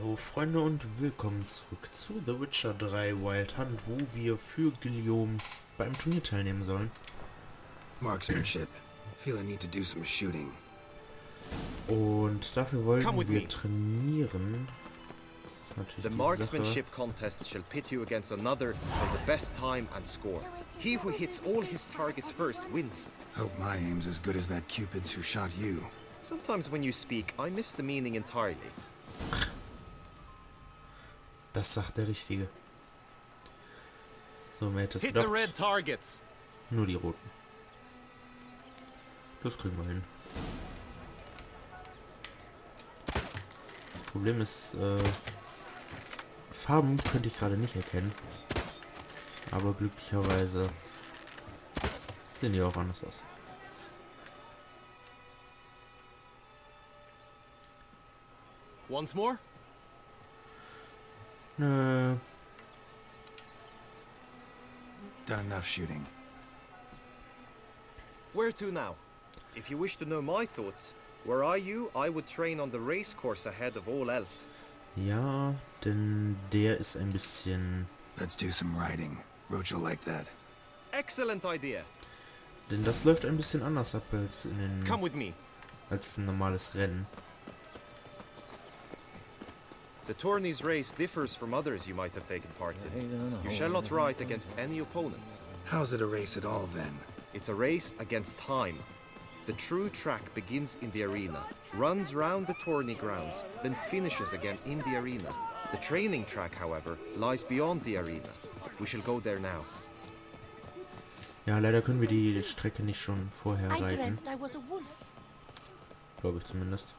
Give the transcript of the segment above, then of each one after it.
Hallo Freunde und willkommen zurück zu The Witcher 3 Wild Hunt, wo wir für Guillaume beim Turnier teilnehmen sollen. Marksmanship. Feel I need to do some shooting. Und dafür wollten wir trainieren. Das ist natürlich the marksmanship contest shall pit you against another for the best time and score. He who hits all his targets first wins. Hope my aim's as good as that Cupid's who shot you. Sometimes when you speak, I miss the meaning entirely. Das sagt der Richtige. So, mir hätte es Hit the red targets. Nur die roten. Das kriegen wir hin. Das Problem ist, Farben könnte ich gerade nicht erkennen. Aber glücklicherweise sehen die auch anders aus. Once more? Done enough shooting. Where to now? If you wish to know my thoughts, were I you, I would train on the race course ahead of all else. Ja, denn der ist ein bisschen... Let's do some riding. Roach will like that. Excellent idea. Denn das läuft ein bisschen anders ab als in den... Come with me. Als ein normales Rennen. The tourney's race differs from others you might have taken part in. You shall not ride against any opponent. How's it a race at all, then? It's a race against time. The true track begins in the arena, runs round the tourney grounds, then finishes again in the arena. The training track, however, lies beyond the arena. We shall go there now. Ja, leider können wir die Strecke nicht schon vorher reiten. Glaube ich zumindest.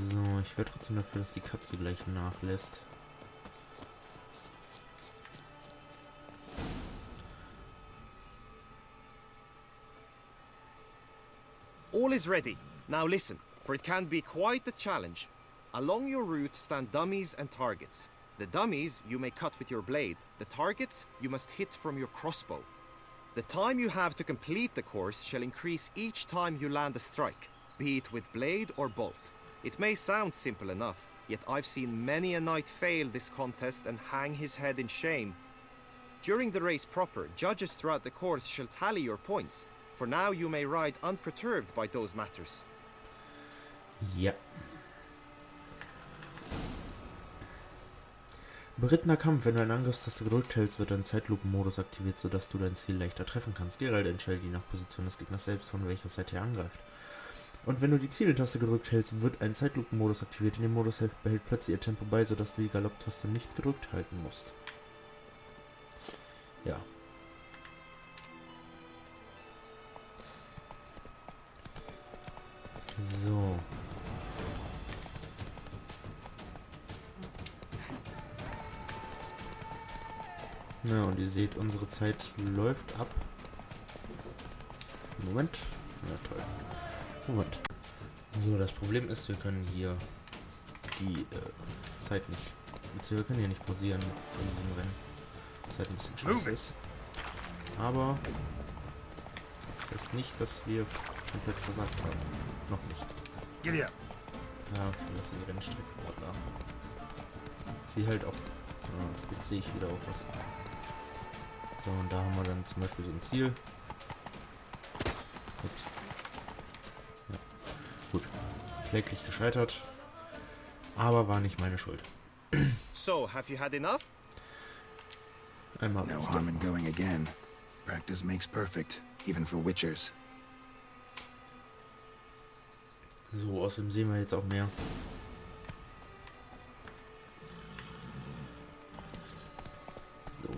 So, ich wäre trotzdem dafür, dass die Katze gleich nachlässt. All is ready. Now listen, for it can be quite a challenge. Along your route stand dummies and targets. The dummies you may cut with your blade. The targets you must hit from your crossbow. The time you have to complete the course shall increase each time you land a strike, be it with blade or bolt. It may sound simple enough, yet I've seen many a knight fail this contest and hang his head in shame. During the race proper, judges throughout the course shall tally your points. For now you may ride unperturbed by those matters. Ja. Berittener Kampf. Wenn du eine Angriffstaste gedrückt hältst, wird ein Zeitlupenmodus aktiviert, sodass du dein Ziel leichter treffen kannst. Geralt entscheidet je nach Position des Gegners selbst, von welcher Seite er angreift. Und wenn du die Zieltaste gedrückt hältst, wird ein Zeitlupenmodus aktiviert. In dem Modus behält plötzlich ihr Tempo bei, sodass du die Galopptaste nicht gedrückt halten musst. Ja. So. Na, und ihr seht, unsere Zeit läuft ab. Moment. Na toll. Moment. So, das Problem ist, wir können hier die Zeit nicht... Wir können hier nicht pausieren in diesem Rennen. Das halt ein bisschen scheiße ist. Aber das heißt nicht, dass wir komplett versagt haben. Noch nicht. Ja, wir lassen die Rennstrecke gerade da. Sie halt auch... jetzt sehe ich wieder auch was. So, und da haben wir dann zum Beispiel so ein Ziel. Ups. Ja. Gut. Kläglich gescheitert. Aber war nicht meine Schuld. So, have you had enough? Einmal. No harm in going again. Practice makes perfect, even for Witchers. So, außerdem sehen wir jetzt auch mehr. So.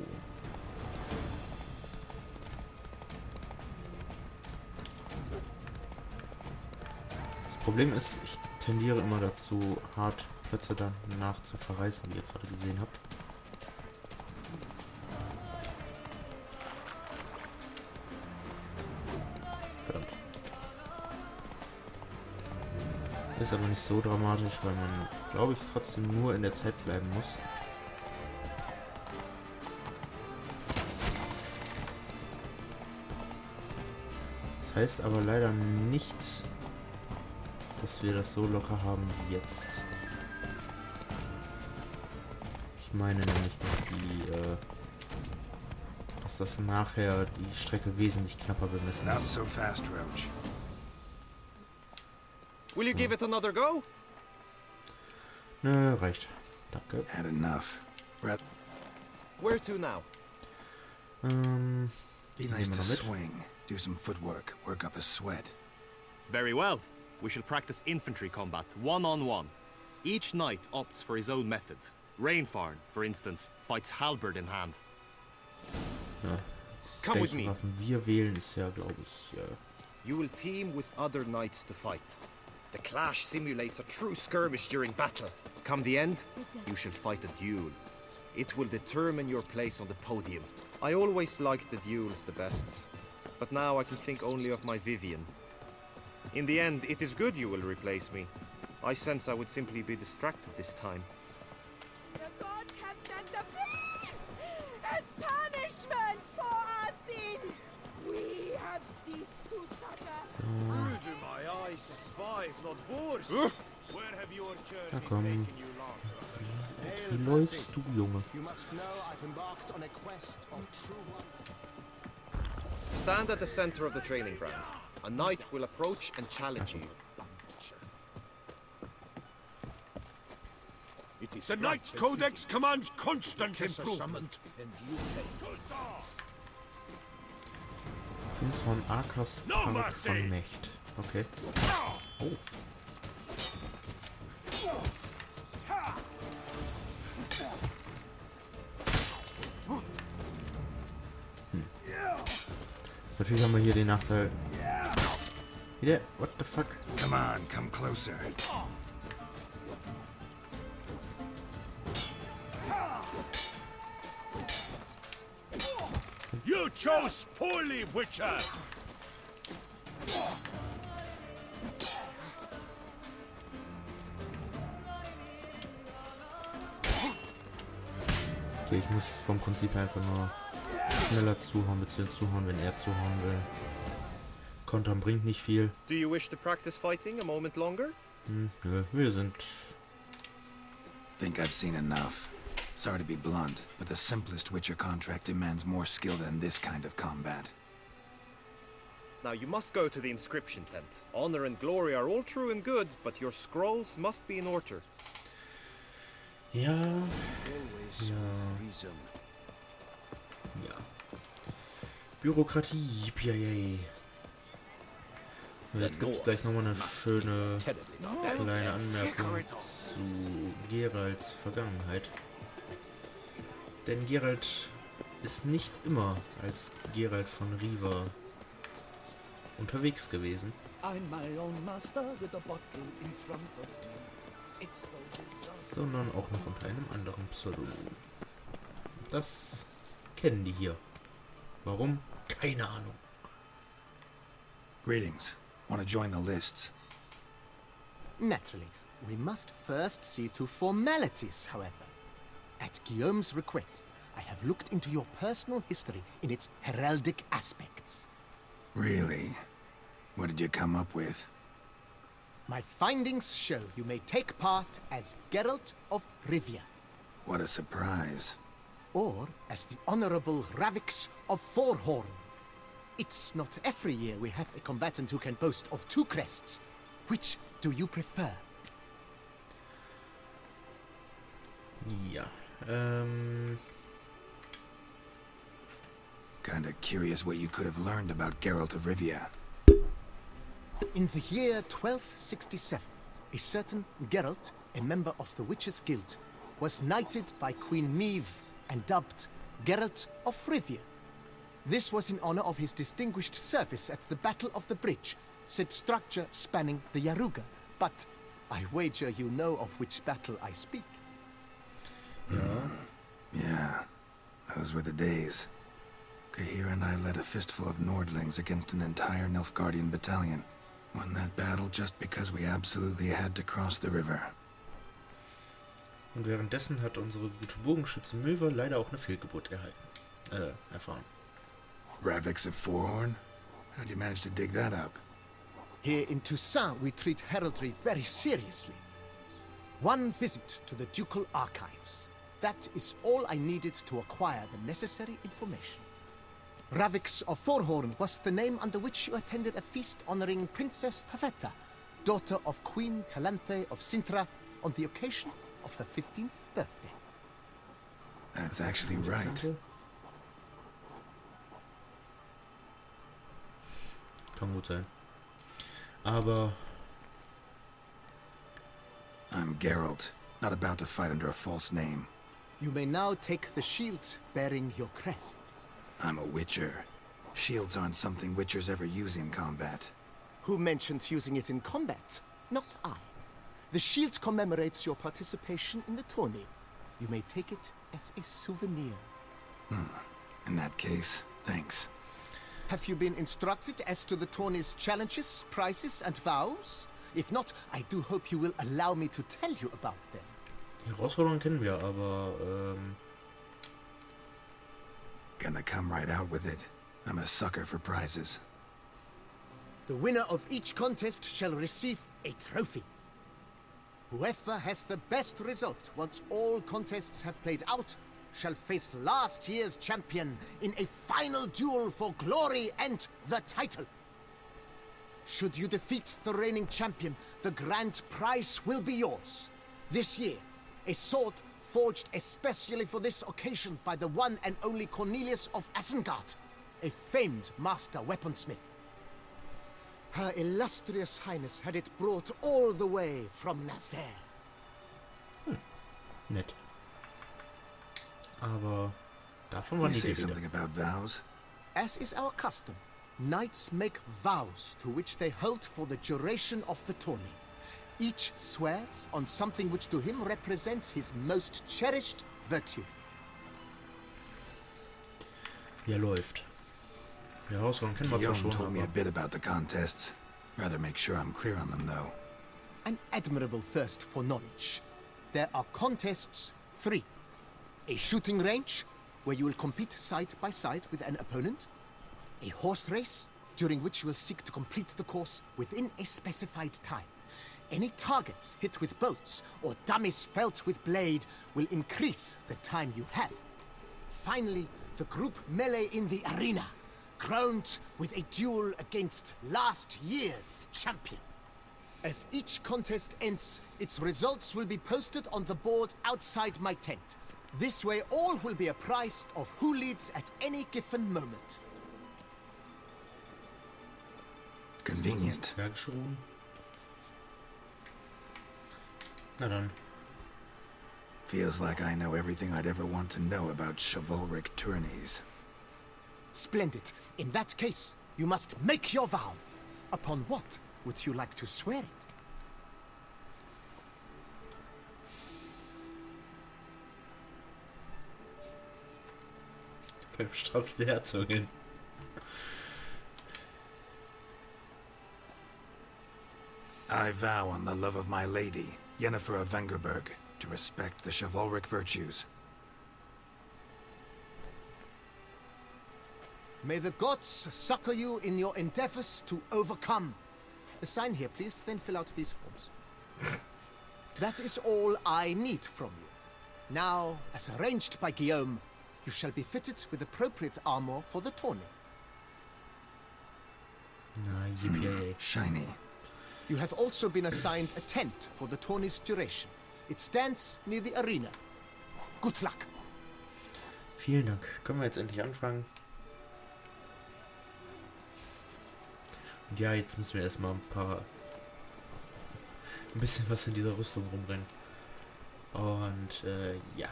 Das Problem ist, ich tendiere immer dazu, hart Plätze danach zu verreißen, wie ihr gerade gesehen habt. Verdammt. Ist aber nicht so dramatisch, weil man, glaube ich, trotzdem nur in der Zeit bleiben muss. Das heißt aber leider nicht, dass wir das so locker haben wie jetzt. Ich meine nämlich, dass das nachher die Strecke wesentlich knapper bemessen Not ist. so fast, Roach. Will you give it another go? Nö, reicht. Danke. Had enough. Brett, Where to now? be nehmen nice wir to noch mit. swing, do some footwork, work up a sweat. Very well. We shall practice infantry combat, one-on-one. Each knight opts for his own method. Rainfarn, for instance, fights halberd in hand. Ja. Come with Welche me. Waffen wir wählen, ist ja, glaube ich, You will team with other knights to fight. The clash simulates a true skirmish during battle. Come the end, you shall fight a duel. It will determine your place on the podium. I always liked the duels the best, but now I can think only of my Vivian. In the end, it is good you will replace me. I sense I would simply be distracted this time. The gods have sent the beast as punishment for our sins. We have ceased to suffer. Who do my eyes espy if not boars? Where have your Na journeys komm. taken you last? Wie läufst du, Junge? You must know I've embarked on a quest of true wonder. Stand at the center of the training ground. A knight will approach and challenge you. The Knight's Codex commands constant improvement. Finshorn Arkas No Prank mercy. von Mächt. Okay. Oh. Natürlich haben wir hier den Nachteil. Wieder? What the fuck? Come on, come closer. You chose poorly, Witcher. Okay, ich muss vom Prinzip her einfach nur schneller zuhauen, beziehungsweise zuhauen, wenn er zuhauen will. Kontern bringt nicht viel. Do you wish to practice fighting a moment longer? Nö, wir sind... Think I've seen enough. Sorry to be blunt, but the simplest Witcher contract demands more skill than this kind of combat. Now you must go to the inscription tent. Honor and glory are all true and good, but your scrolls must be in order. Ja, Always Ja. with reason. ja. Bürokratie, yay. Und jetzt gibt es gleich nochmal eine schöne kleine Anmerkung zu Geralts Vergangenheit. Denn Geralt ist nicht immer als Geralt von Riva unterwegs gewesen. I'm my own master with a bottle in front of me. It's no disaster. Sondern auch noch unter einem anderen Pseudonym. Das kennen die hier. Warum? Keine Ahnung. Greetings. Want to join the lists? Naturally, we must first see to formalities, however. At Guillaume's request, I have looked into your personal history in its heraldic aspects. Really? What did you come up with? My findings show you may take part as Geralt of Rivia, What a surprise. or as the Honorable Ravix of Forhorn. It's not every year we have a combatant who can boast of two crests. Which do you prefer? Ja, Kinda curious what you could have learned about Geralt of Rivia. In the year 1267, a certain Geralt, a member of the Witches' Guild, was knighted by Queen Meve and dubbed Geralt of Rivia. This was in honor of his distinguished service at the Battle of the Bridge, said structure spanning the Yaruga. But I wager you know of which battle I speak. Yeah, those were the days. Kahir and I led a fistful of Nordlings against an entire Nilfgaardian battalion. Won that battle just because we absolutely had to cross the river. und währenddessen hat unsere gute Bogenschütze Möwe leider auch eine Fehlgeburt erfahren. Ravix of Forhorn? How'd you manage to dig that up? Here in Toussaint, we treat heraldry very seriously. One visit to the ducal archives. That is all I needed to acquire the necessary information. Ravix of Forhorn was the name under which you attended a feast honoring Princess Pavetta, daughter of Queen Calanthe of Sintra, on the occasion of her 15th birthday. That's actually right. Kann gut sein. Aber I'm Geralt, not about to fight under a false name. You may now take the shield bearing your crest. I'm a Witcher. Shields aren't something Witchers ever use in combat. Who mentioned using it in combat? Not I. The shield commemorates your participation in the tourney. You may take it as a souvenir. In that case, thanks. Have you been instructed as to the tourney's challenges, prizes, and vows? If not, I do hope you will allow me to tell you about them. die Herausforderungen kennen wir, aber Gonna come right out with it. I'm a sucker for prizes. The winner of each contest shall receive a trophy. Whoever has the best result once all contests have played out shall face last year's champion in a final duel for glory and the title. Should you defeat the reigning champion, the grand prize will be yours. This year, a sword forged especially for this occasion by the one and only Cornelius of Isengard, a famed master weaponsmith. Her illustrious highness had it brought all the way from Nazaire. nett. Aber davon war You die say Rede. something about vows? As is our custom, knights make vows to which they hold for the duration of the tourney. Each swears on something which to him represents his most cherished virtue. Ja, läuft. Die Herausforderungen kennen wir zwar Guillaume schon, told me a aber bit about the contests. Rather make sure I'm clear on them, though. An admirable thirst for knowledge. There are contests 3. A shooting range, where you will compete side by side with an opponent. A horse race, during which you will seek to complete the course within a specified time. Any targets hit with bolts or dummies felt with blade will increase the time you have. Finally, the group melee in the arena, crowned with a duel against last year's champion. As each contest ends, its results will be posted on the board outside my tent. This way all will be apprised of who leads at any given moment. Convenient. hergeschrieben. Na dann. Feels like I know everything I'd ever want to know about chivalric tourneys. Splendid. In that case, you must make your vow. Upon what would you like to swear it? Beim Strapf der Herzogin. I vow on the love of my lady, Yennefer of Vengerberg, to respect the chivalric virtues. May the gods succor you in your endeavors to overcome. Sign here, please, then fill out these forms. That is all I need from you. Now, as arranged by Guillaume, you shall be fitted with appropriate armor for the tourney. Na, yippie. Shiny. You have also been assigned a tent for the tourney's duration. It stands near the arena. Good luck. Vielen Dank. Können wir jetzt endlich anfangen? Und ja, jetzt müssen wir erstmal ein bisschen was in dieser Rüstung rumrennen. Und ja.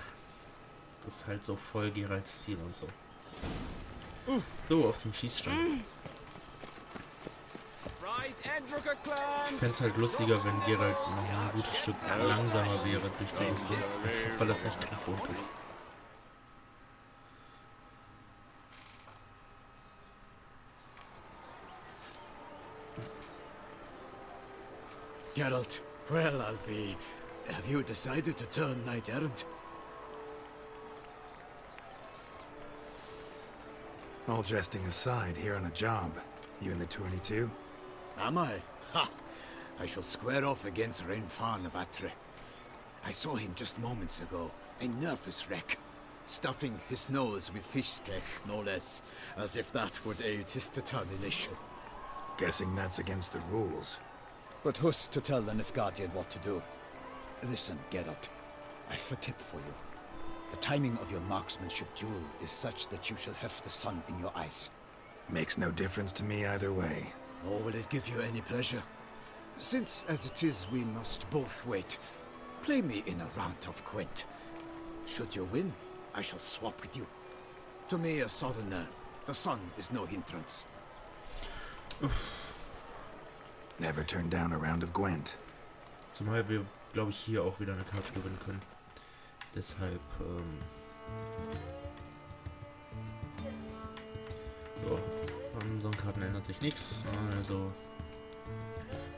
Das ist halt so voll Geralts Stil und so. So, auf zum Schießstand. Ich fände es halt lustiger, wenn Geralt noch ein gutes Stück langsamer wäre durch die Rüstung. Einfach weil das nicht gewohnt ist. Geralt, well, I'll be... Have you decided to turn knight-errant? All jesting aside, here on a job. You in the tourney too? Am I? Ha! I shall square off against Renfan of Atre. I saw him just moments ago, a nervous wreck, stuffing his nose with fish steak, no less, as if that would aid his determination. Guessing that's against the rules. But who's to tell the Nilfgaardian what to do? Listen, Geralt, I've a tip for you. The timing of your marksmanship duel is such that you shall have the sun in your eyes. Makes no difference to me either way. Nor will it give you any pleasure. Since, as it is, we must both wait, play me in a round of Gwent. Should you win, I shall swap with you. To me, a southerner, the sun is no hindrance. Never turn down a round of Gwent. Zumal wir, glaube ich, hier auch wieder eine Karte gewinnen können. Deshalb, so, an unseren Karten ändert sich nichts. Also,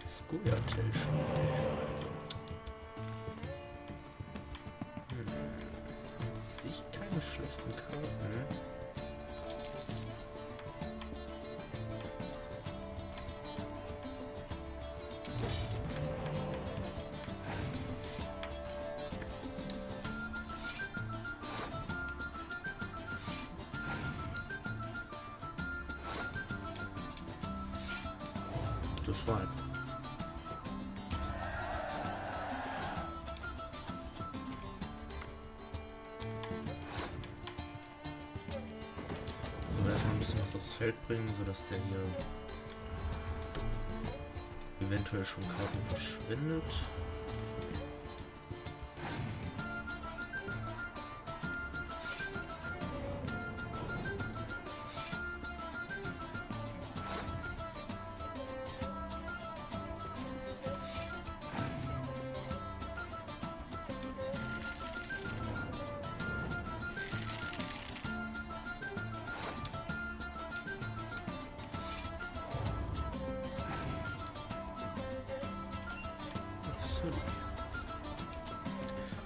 Skujatel sich keine schlechten Karten. Das war jetzt. So, erstmal ein bisschen was aufs Feld bringen, sodass der hier eventuell schon Karten verschwendet.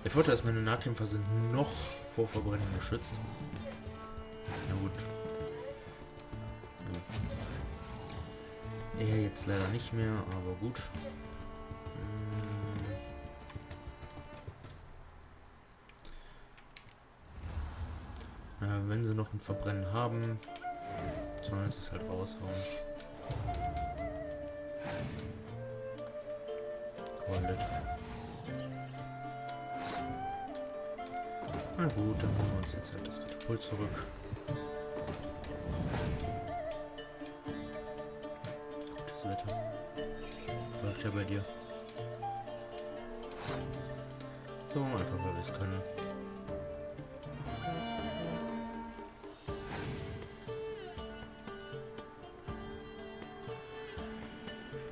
Der Vorteil ist, meine Nahkämpfer sind noch vor Verbrennung geschützt. Na gut. Ja. Er jetzt leider nicht mehr, aber gut. Wenn sie noch ein Verbrennen haben, sollen sie es halt raushauen. Goldet. Na gut, dann holen wir uns jetzt halt das Katapult zurück. Gutes Wetter. Läuft ja bei dir. So, einfach weil wir es können.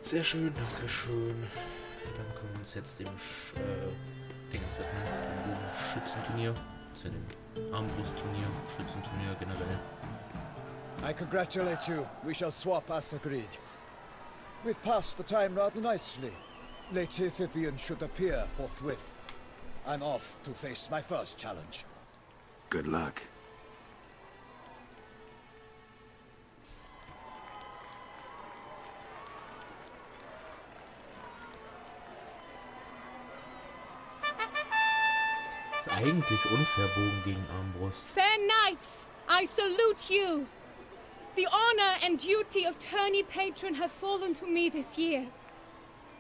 Sehr schön, danke schön. Dann können wir uns jetzt dem Schützenturnier, zu dem Armbrustturnier, Schützenturnier generell. I congratulate you. We shall swap as agreed. We've passed the time rather nicely. Lady Vivian should appear forthwith. I'm off to face my first challenge. Good luck. Eigentlich unfair Bogen gegen Armbrust. Fair knights, I salute you. The honor and duty of tourney patron have fallen to me this year.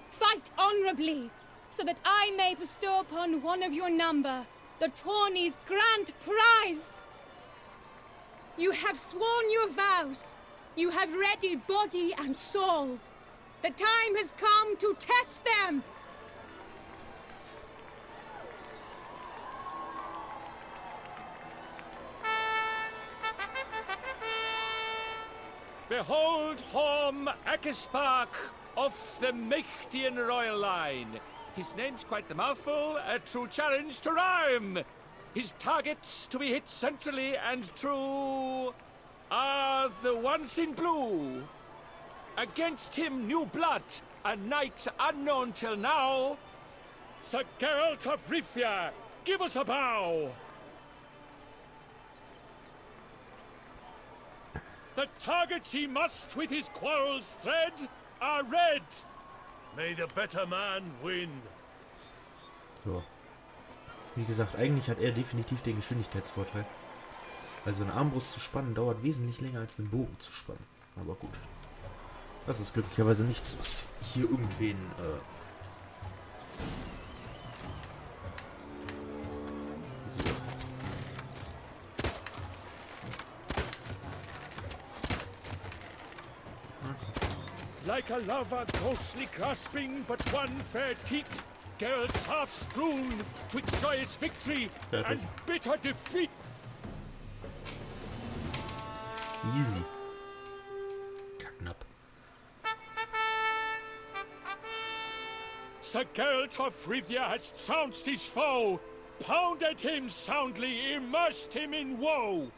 Fight honorably, so that I may bestow upon one of your number the tourney's grand prize. You have sworn your vows. You have readied body and soul. The time has come to test them. Behold Horm Akespark of the Mächtigen Royal Line. His name's quite the mouthful, a true challenge to rhyme. His targets to be hit centrally and true are the ones in blue. Against him new blood, a knight unknown till now. Sir Geralt of Rivia, give us a bow. The targets he must with his quarrels thread are red. May the better man win. So. Wie gesagt, eigentlich hat er definitiv den Geschwindigkeitsvorteil. Also eine Armbrust zu spannen dauert wesentlich länger als einen Bogen zu spannen. Aber gut. Das ist glücklicherweise nichts, was hier irgendwen Like a lover ghostly grasping but one fair teat, Geralt's half strewn twixt joyous victory and bitter defeat. easy. Knapp. Sir Geralt of Rivia has trounced his foe, pounded him soundly, immersed him in woe.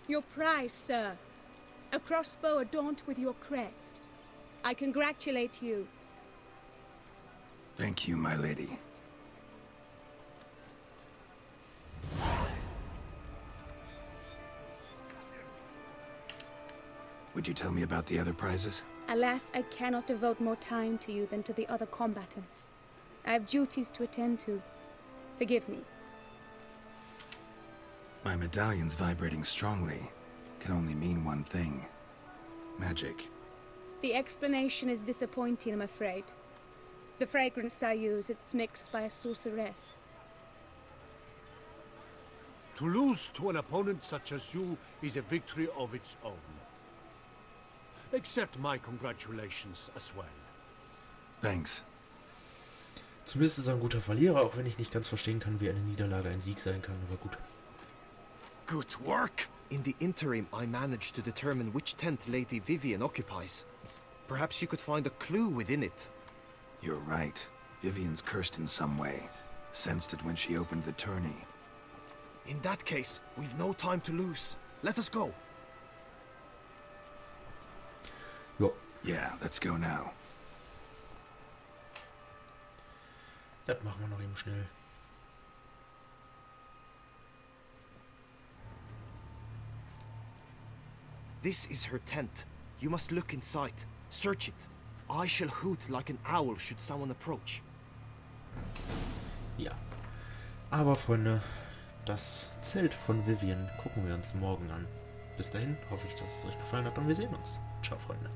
Your prize, sir. A crossbow adorned with your crest. I congratulate you. Thank you, my lady. Would you tell me about the other prizes? Alas, I cannot devote more time to you than to the other combatants. I have duties to attend to. Forgive me. My medallion's vibrating strongly. Can only mean one thing. Magic. The explanation is disappointing, I'm afraid. The fragrance I use, it's mixed by a sorceress. To lose to an opponent such as you is a victory of its own. Accept my congratulations as well. Thanks. Zumindest ist er ein guter Verlierer, auch wenn ich nicht ganz verstehen kann, wie eine Niederlage ein Sieg sein kann, aber gut. Good work! In the interim, I managed to determine which tent Lady Vivian occupies. Perhaps you could find a clue within it. You're right. Vivian's cursed in some way. Sensed it when she opened the tourney. In that case, we've no time to lose. Let us go. Jo. Yeah, let's go now. Das machen wir noch eben schnell. This is her tent. You must look inside. Search it. I shall hoot like an owl should someone approach. Ja. Aber Freunde, das Zelt von Vivian gucken wir uns morgen an. Bis dahin hoffe ich, dass es euch gefallen hat und wir sehen uns. Ciao, Freunde.